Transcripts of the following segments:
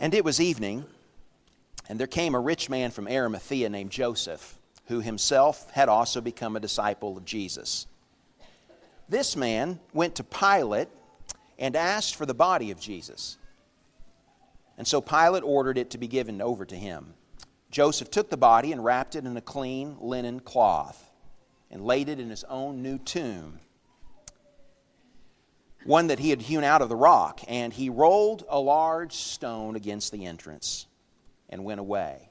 And it was evening, and there came a rich man from Arimathea named Joseph, who himself had also become a disciple of Jesus. This man went to Pilate and asked for the body of Jesus. And so Pilate ordered it to be given over to him. Joseph took the body and wrapped it in a clean linen cloth and laid it in his own new tomb, one that he had hewn out of the rock. And he rolled a large stone against the entrance and went away.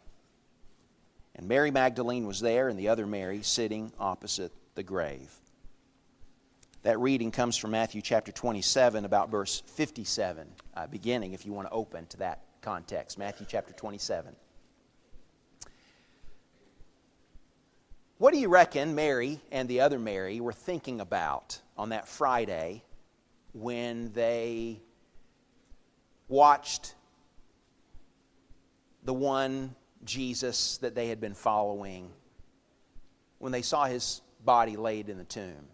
And Mary Magdalene was there, and the other Mary sitting opposite the grave. That reading comes from Matthew chapter 27, about verse 57, beginning, if you want to open to that context. Matthew chapter 27. What do you reckon Mary and the other Mary were thinking about on that Friday when they watched the one Jesus that they had been following, when they saw his body laid in the tomb?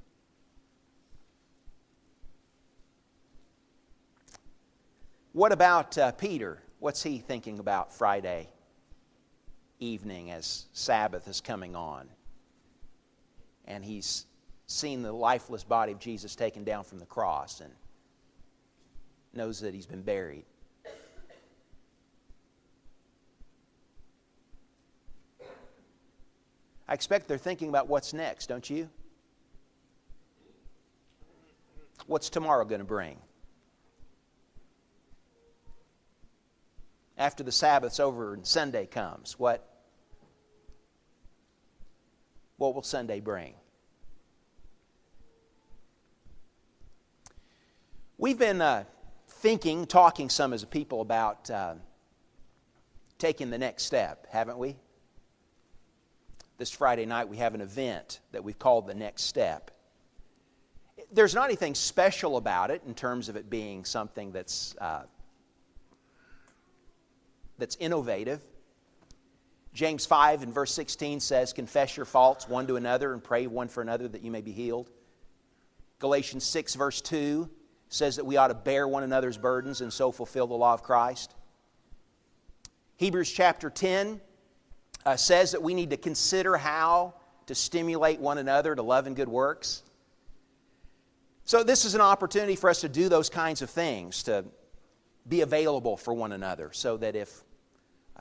What about Peter? What's he thinking about Friday evening as Sabbath is coming on? And he's seen the lifeless body of Jesus taken down from the cross and knows that he's been buried. I expect they're thinking about what's next, don't you? What's tomorrow going to bring? After the Sabbath's over and Sunday comes, what will Sunday bring? We've been talking some as a people about taking the next step, haven't we? This Friday night we have an event that we've called The Next Step. There's not anything special about it in terms of it being something that's innovative. James 5 and verse 16 says, "Confess your faults one to another and pray one for another that you may be healed." Galatians 6 verse 2 says that we ought to bear one another's burdens and so fulfill the law of Christ. Hebrews chapter 10 says that we need to consider how to stimulate one another to love and good works. So this is an opportunity for us to do those kinds of things, to be available for one another, so that if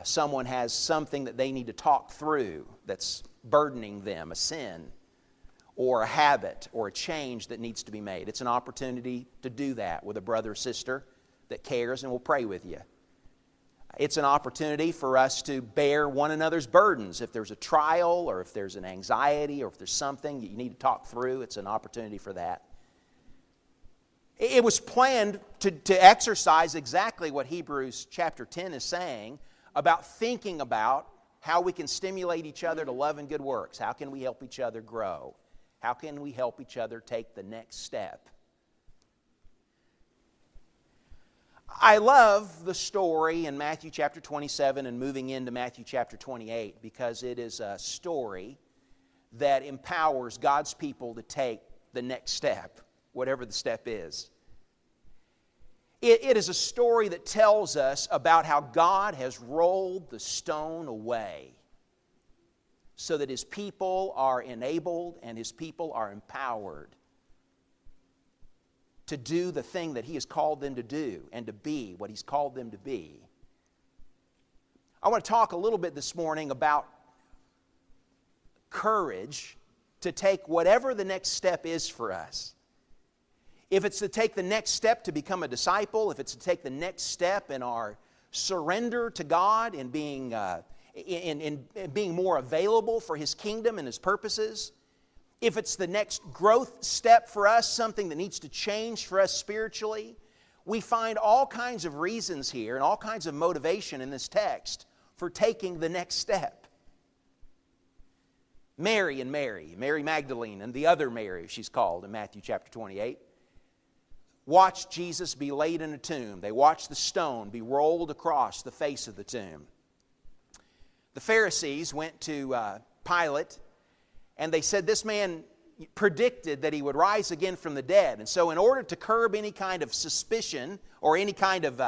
someone has something that they need to talk through that's burdening them, a sin or a habit or a change that needs to be made, it's an opportunity to do that with a brother or sister that cares and will pray with you. It's an opportunity for us to bear one another's burdens. If there's a trial or if there's an anxiety or if there's something that you need to talk through, it's an opportunity for that. It was planned to exercise exactly what Hebrews chapter 10 is saying about thinking about how we can stimulate each other to love and good works. How can we help each other grow? How can we help each other take the next step? I love the story in Matthew chapter 27 and moving into Matthew chapter 28 because it is a story that empowers God's people to take the next step, whatever the step is. It is a story that tells us about how God has rolled the stone away so that His people are enabled and His people are empowered to do the thing that He has called them to do and to be what He's called them to be. I want to talk a little bit this morning about courage to take whatever the next step is for us. If it's to take the next step to become a disciple, if it's to take the next step in our surrender to God and being more available for His kingdom and His purposes, if it's the next growth step for us, something that needs to change for us spiritually, we find all kinds of reasons here and all kinds of motivation in this text for taking the next step. Mary Magdalene and the other Mary, she's called in Matthew chapter 28, watched Jesus be laid in a tomb. They watched the stone be rolled across the face of the tomb. The Pharisees went to Pilate and they said, "This man predicted that he would rise again from the dead. And so in order to curb any kind of suspicion or any kind of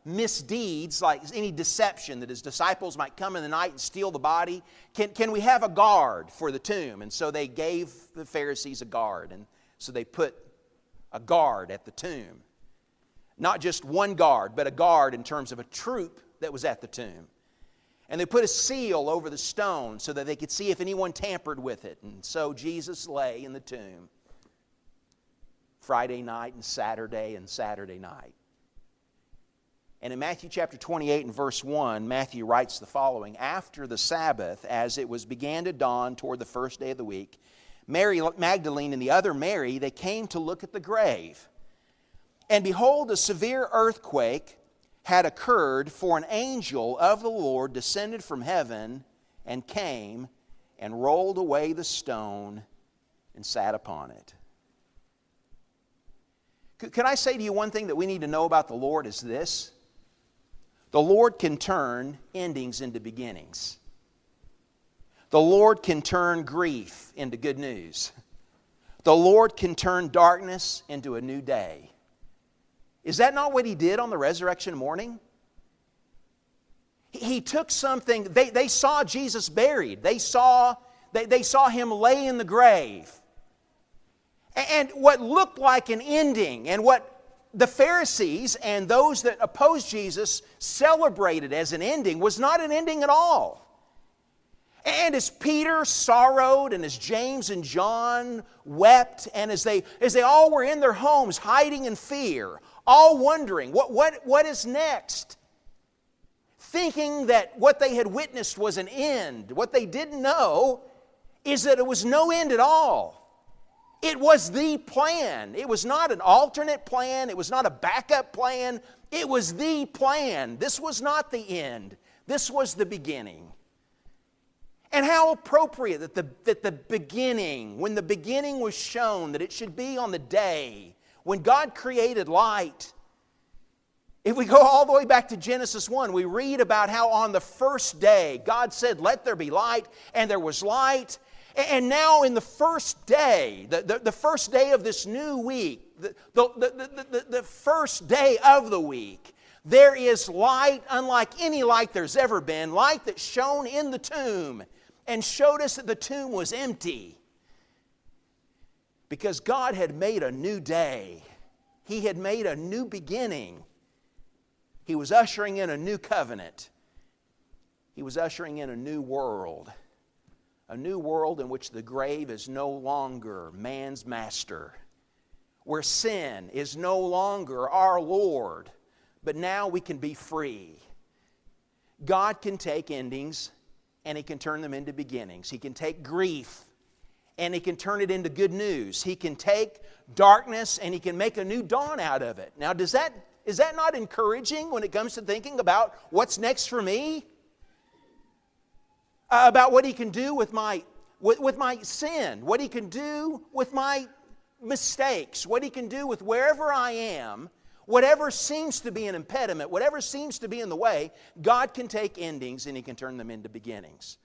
misdeeds, like any deception that his disciples might come in the night and steal the body, can we have a guard for the tomb? And so they gave the Pharisees a guard. And so they put a guard at the tomb. Not just one guard, but a guard in terms of a troop that was at the tomb. And they put a seal over the stone so that they could see if anyone tampered with it. And so Jesus lay in the tomb Friday night and Saturday night. And in Matthew chapter 28 and verse 1, Matthew writes the following: After the Sabbath, as it was began to dawn toward the first day of the week, Mary Magdalene and the other Mary, they came to look at the grave. And behold, a severe earthquake had occurred, for an angel of the Lord descended from heaven and came and rolled away the stone and sat upon it. Can I say to you one thing that we need to know about the Lord is this? The Lord can turn endings into beginnings. The Lord can turn grief into good news. The Lord can turn darkness into a new day. Is that not what He did on the resurrection morning? He took something, they saw Jesus buried. They saw Him lay in the grave. And what looked like an ending, and what the Pharisees and those that opposed Jesus celebrated as an ending, was not an ending at all. And as Peter sorrowed, and as James and John wept, and as they all were in their homes hiding in fear, all wondering, what is next? Thinking that what they had witnessed was an end. What they didn't know is that it was no end at all. It was the plan. It was not an alternate plan. It was not a backup plan. It was the plan. This was not the end. This was the beginning. And how appropriate that the beginning, when the beginning was shown, that it should be on the day when God created light. If we go all the way back to Genesis 1, we read about how on the first day God said, "Let there be light," and there was light. And now in the first day, the first day of this new week, the first day of the week, there is light unlike any light there's ever been, light that shone in the tomb and showed us that the tomb was empty. Because God had made a new day. He had made a new beginning. He was ushering in a new covenant. He was ushering in a new world. A new world in which the grave is no longer man's master. Where sin is no longer our Lord, but now we can be free. God can take endings and He can turn them into beginnings. He can take grief and He can turn it into good news. He can take darkness and He can make a new dawn out of it. Now, is that not encouraging when it comes to thinking about what's next for me? About what He can do with my sin, what He can do with my mistakes, what He can do with wherever I am, whatever seems to be an impediment, whatever seems to be in the way, God can take endings and He can turn them into beginnings.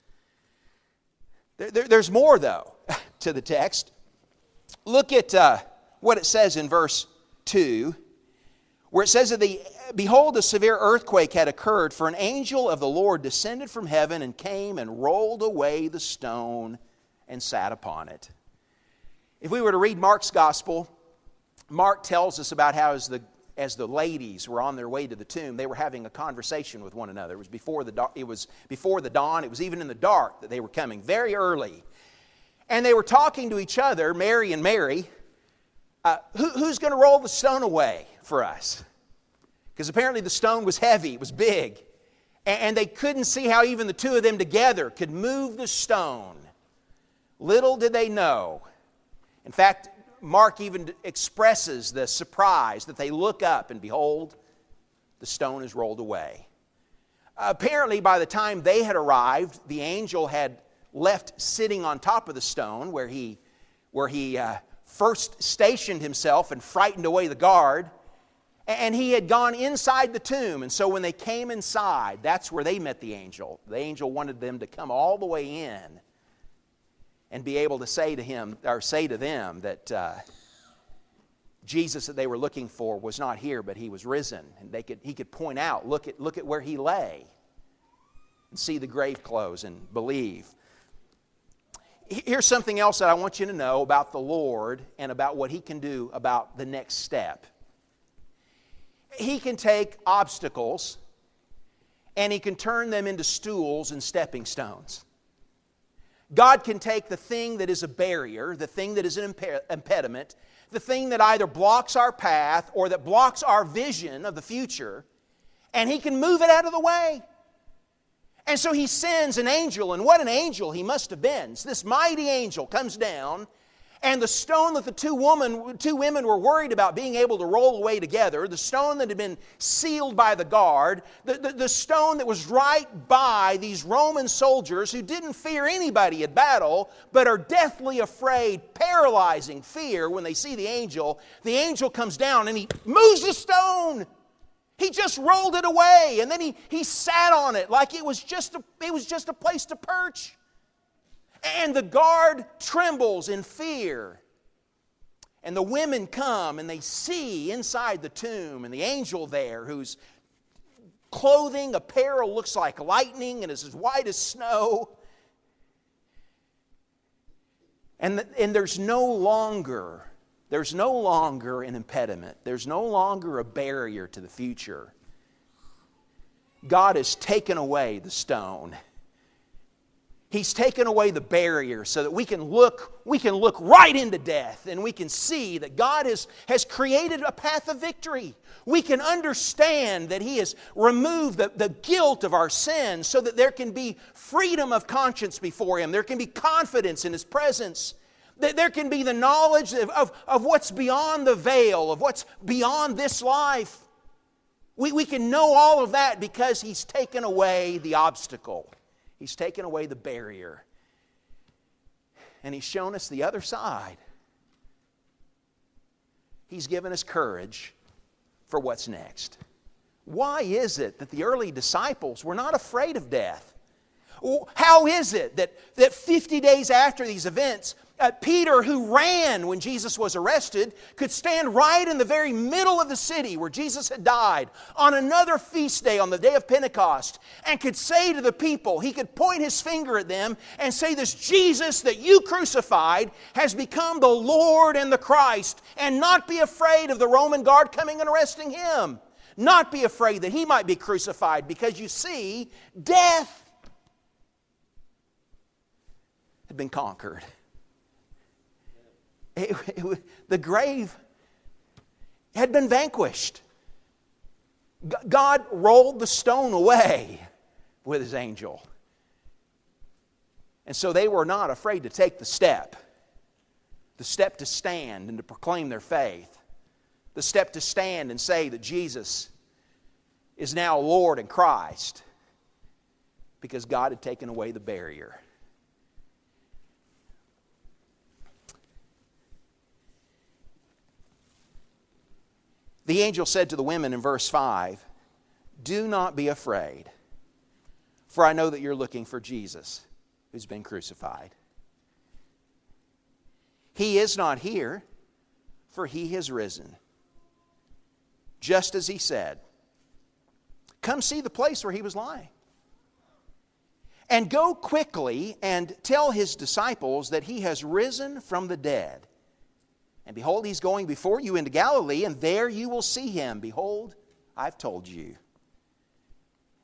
There's more, though, to the text. Look at what it says in verse 2, where it says that behold, a severe earthquake had occurred, for an angel of the Lord descended from heaven and came and rolled away the stone and sat upon it. If we were to read Mark's gospel, Mark tells us about how as the ladies were on their way to the tomb, they were having a conversation with one another. It was before the dawn. It was even in the dark that they were coming, very early. And they were talking to each other, Mary and Mary, who's going to roll the stone away for us? Because apparently the stone was heavy, it was big. And they couldn't see how even the two of them together could move the stone. Little did they know. In fact, Mark even expresses the surprise that they look up and behold, the stone is rolled away. Apparently, by the time they had arrived, the angel had left sitting on top of the stone where he first stationed himself and frightened away the guard. And he had gone inside the tomb. And so when they came inside, that's where they met the angel. The angel wanted them to come all the way in. and be able to say to him, or say to them that Jesus that they were looking for was not here, but he was risen. And he could point out, look at where he lay, and see the grave clothes and believe. Here's something else that I want you to know about the Lord and about what he can do about the next step. He can take obstacles and he can turn them into stools and stepping stones. God can take the thing that is a barrier, the thing that is an impediment, the thing that either blocks our path or that blocks our vision of the future, and he can move it out of the way. And so he sends an angel, and what an angel he must have been. So this mighty angel comes down, and the stone that the two women were worried about being able to roll away together, the stone that had been sealed by the guard, the stone that was right by these Roman soldiers who didn't fear anybody at battle, but are deathly afraid, paralyzing fear when they see the angel comes down and he moves the stone. He just rolled it away, and then he sat on it like it was just a place to perch. And the guard trembles in fear. And the women come and they see inside the tomb and the angel there, whose clothing, apparel looks like lightning and is as white as snow. And there's no longer an impediment. There's no longer a barrier to the future. God has taken away the stone. He's taken away the barrier so that we can look right into death, and we can see that God has created a path of victory. We can understand that He has removed the guilt of our sins so that there can be freedom of conscience before Him. There can be confidence in His presence. There can be the knowledge of what's beyond the veil, of what's beyond this life. We can know all of that because He's taken away the obstacle. He's taken away the barrier. And He's shown us the other side. He's given us courage for what's next. Why is it that the early disciples were not afraid of death? How is it that 50 days after these events, Peter, who ran when Jesus was arrested, could stand right in the very middle of the city where Jesus had died on another feast day, on the day of Pentecost, and could say to the people, he could point his finger at them and say, this Jesus that you crucified has become the Lord and the Christ, and not be afraid of the Roman guard coming and arresting him. Not be afraid that he might be crucified, because you see, death had been conquered. The grave had been vanquished. God rolled the stone away with His angel. And so they were not afraid to take the step to stand and to proclaim their faith, the step to stand and say that Jesus is now Lord and Christ, because God had taken away the barrier. The angel said to the women in verse 5, do not be afraid, for I know that you're looking for Jesus who's been crucified. He is not here, for He has risen, just as He said. Come see the place where He was lying. And go quickly and tell His disciples that He has risen from the dead. And behold, He's going before you into Galilee, and there you will see Him. Behold, I've told you.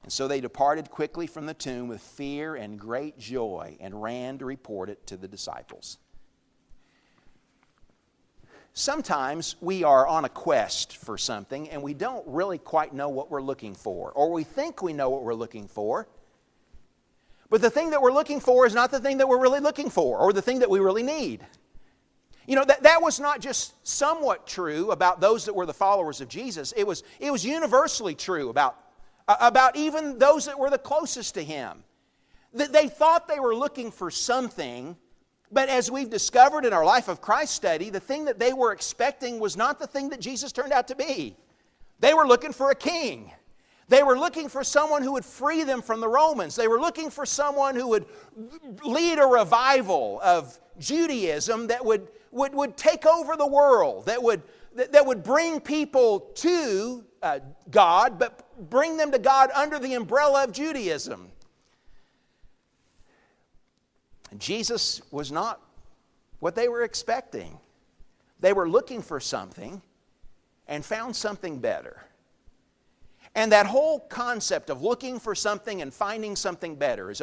And so they departed quickly from the tomb with fear and great joy, and ran to report it to the disciples. Sometimes we are on a quest for something, and we don't really quite know what we're looking for. Or we think we know what we're looking for, but the thing that we're looking for is not the thing that we're really looking for, or the thing that we really need. You know, that was not just somewhat true about those that were the followers of Jesus. It was universally true about even those that were the closest to Him. That they thought they were looking for something, but as we've discovered in our Life of Christ study, the thing that they were expecting was not the thing that Jesus turned out to be. They were looking for a king. They were looking for someone who would free them from the Romans. They were looking for someone who would lead a revival of Judaism that would take over the world, that would bring people to God, but bring them to God under the umbrella of Judaism. And Jesus was not what they were expecting. They were looking for something and found something better. And that whole concept of looking for something and finding something better is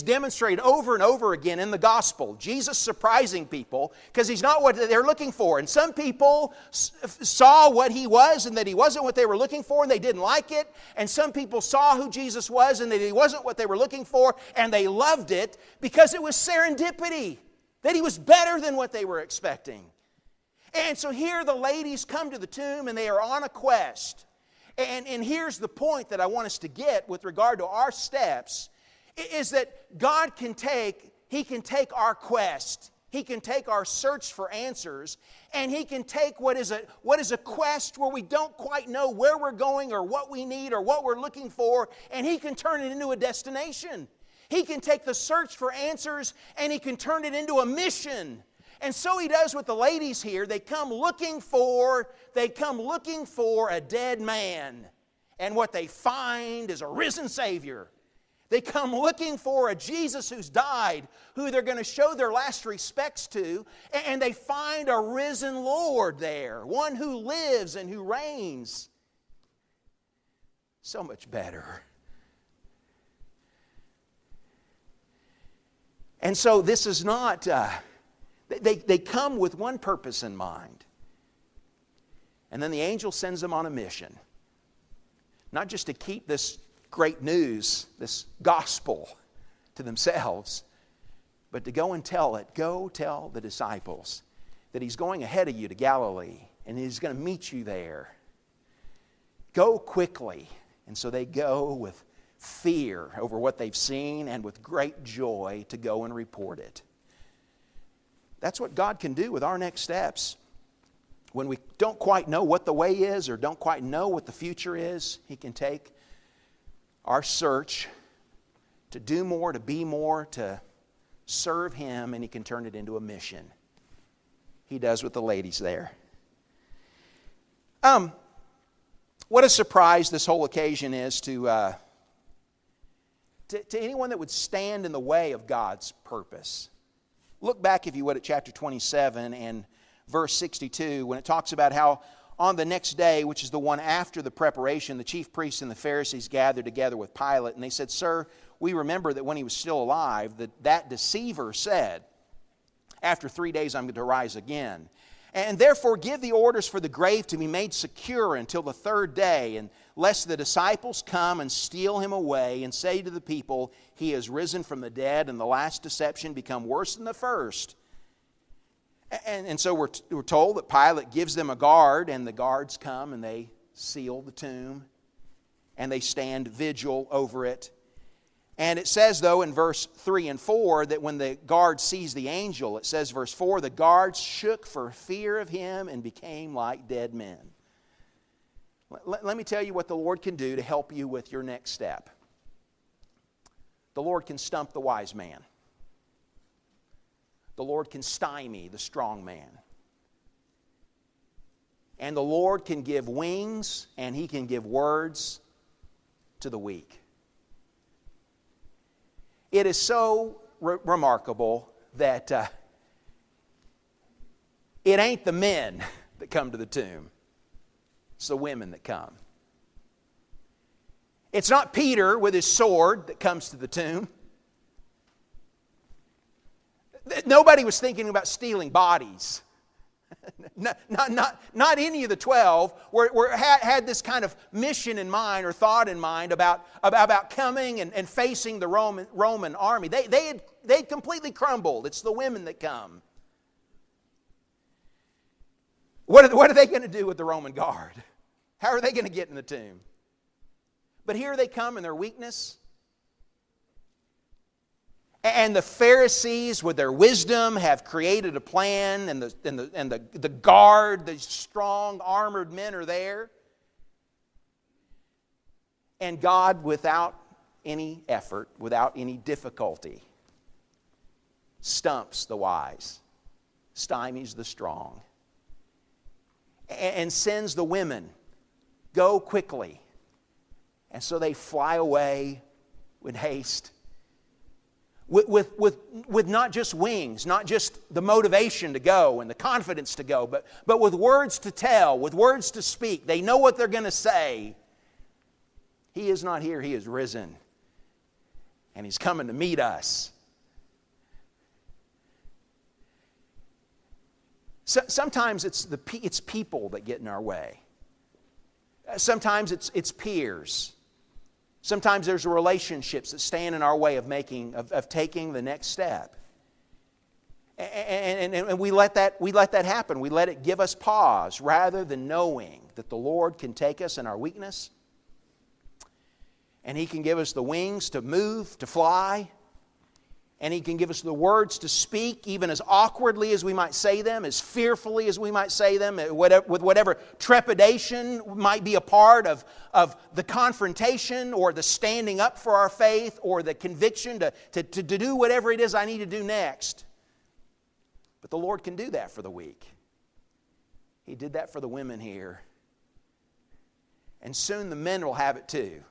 demonstrated over and over again in the gospel. Jesus surprising people because He's not what they're looking for. And some people saw what He was and that He wasn't what they were looking for and they didn't like it. And some people saw who Jesus was and that He wasn't what they were looking for and they loved it because it was serendipity, that He was better than what they were expecting. And so here the ladies come to the tomb and they are on a quest. And here's the point that I want us to get with regard to our steps, is that God can take our quest, He can take our search for answers, and He can take what is a quest where we don't quite know where we're going or what we need or what we're looking for, and He can turn it into a destination. He can take the search for answers and He can turn it into a mission. And so He does with the ladies here. They come looking for a dead man. And what they find is a risen Savior. They come looking for a Jesus who's died, who they're going to show their last respects to. And they find a risen Lord there, one who lives and who reigns. So much better. And so this is not... They come with one purpose in mind. And then the angel sends them on a mission. Not just to keep this great news, this gospel to themselves, but to go and tell it. Go tell the disciples that He's going ahead of you to Galilee and He's going to meet you there. Go quickly. And so they go with fear over what they've seen and with great joy to go and report it. That's what God can do with our next steps. When we don't quite know what the way is or don't quite know what the future is, He can take our search to do more, to be more, to serve Him, and He can turn it into a mission. He does with the ladies there. What a surprise this whole occasion is to anyone that would stand in the way of God's purpose. Look back, if you would, at chapter 27 and verse 62, when it talks about how on the next day, which is the one after the preparation, the chief priests and the Pharisees gathered together with Pilate, and they said, "Sir, we remember that when he was still alive, that deceiver said, 'After 3 days I'm going to rise again. And therefore give the orders for the grave to be made secure until the third day, and lest the disciples come and steal him away and say to the people, He has risen from the dead, and the last deception become worse than the first.'" And so we're told that Pilate gives them a guard, and the guards come and they seal the tomb, and they stand vigil over it. And it says, though, in verse 3 and 4, that when the guard sees the angel, it says, verse 4, the guards shook for fear of him and became like dead men. Let me tell you what the Lord can do to help you with your next step. The Lord can stump the wise man. The Lord can stymie the strong man. And the Lord can give wings and He can give words to the weak. It is so remarkable that it ain't the men that come to the tomb. It's the women that come. It's not Peter with his sword that comes to the tomb. Nobody was thinking about stealing bodies. Not any of the 12 had this kind of mission in mind or thought in mind about coming and facing the Roman army. They had completely crumbled. It's the women that come. What are they going to do with the Roman guard? How are they going to get in the tomb? But here they come in their weakness. And the Pharisees, with their wisdom, have created a plan, and the guard, the strong, armored men are there. And God, without any effort, without any difficulty, stumps the wise, stymies the strong, and sends the women, go quickly. And so they fly away with haste, with not just wings, not just the motivation to go and the confidence to go, but with words to tell, with words to speak. They know what they're going to say. He is not here, He is risen. And He's coming to meet us. Sometimes it's people that get in our way. Sometimes it's peers. Sometimes there's relationships that stand in our way of taking the next step. And we let that happen. We let it give us pause rather than knowing that the Lord can take us in our weakness. And He can give us the wings to move, to fly. And He can give us the words to speak, even as awkwardly as we might say them, as fearfully as we might say them, with whatever trepidation might be a part of the confrontation or the standing up for our faith or the conviction to do whatever it is I need to do next. But the Lord can do that for the weak. He did that for the women here. And soon the men will have it too.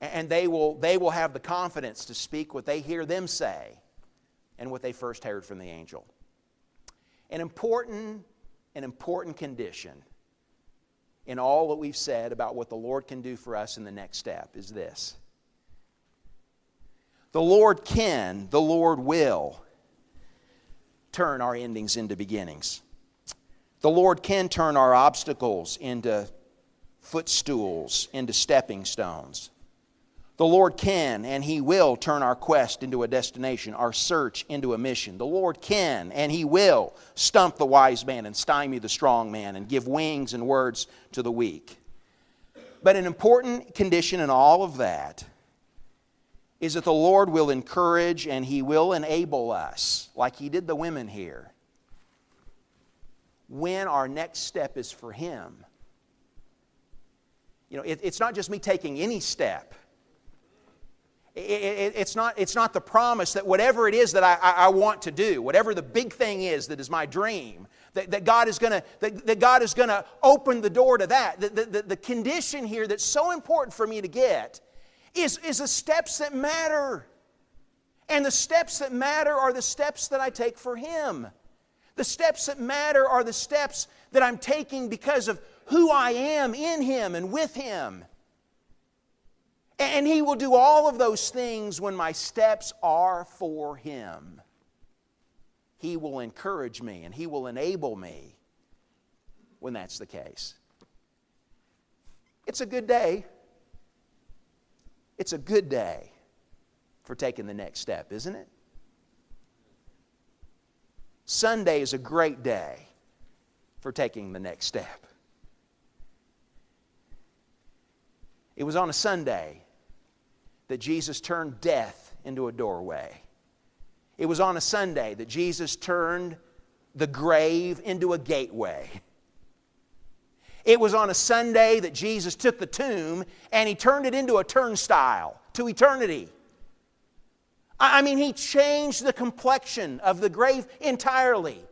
And they will have the confidence to speak what they hear them say and what they first heard from the angel. An important condition in all that we've said about what the Lord can do for us in the next step is this. The Lord can, the Lord will turn our endings into beginnings. The Lord can turn our obstacles into footstools, into stepping stones. The Lord can and He will turn our quest into a destination, our search into a mission. The Lord can and He will stump the wise man and stymie the strong man and give wings and words to the weak. But an important condition in all of that is that the Lord will encourage and He will enable us, like He did the women here, when our next step is for Him. You know, it's not just me taking any step. It's not the promise that whatever it is that I want to do, whatever the big thing is that is my dream, that God is going to open the door to that. The condition here that's so important for me to get is the steps that matter. And the steps that matter are the steps that I take for Him. The steps that matter are the steps that I'm taking because of who I am in Him and with Him. And He will do all of those things when my steps are for Him. He will encourage me and He will enable me when that's the case. It's a good day. It's a good day for taking the next step, isn't it? Sunday is a great day for taking the next step. It was on a Sunday that Jesus turned death into a doorway. It was on a Sunday that Jesus turned the grave into a gateway. It was on a Sunday that Jesus took the tomb and He turned it into a turnstile to eternity. I mean, He changed the complexion of the grave entirely.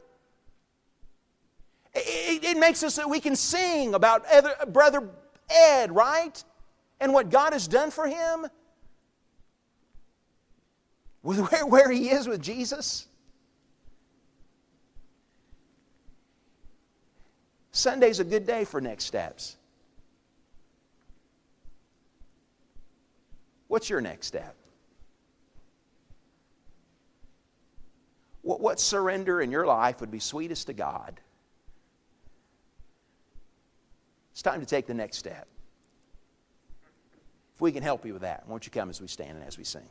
It makes us that we can sing about Brother Ed, right? And what God has done for him. With where he is with Jesus. Sunday's a good day for next steps. What's your next step? What surrender in your life would be sweetest to God? It's time to take the next step. If we can help you with that, won't you come as we stand and as we sing?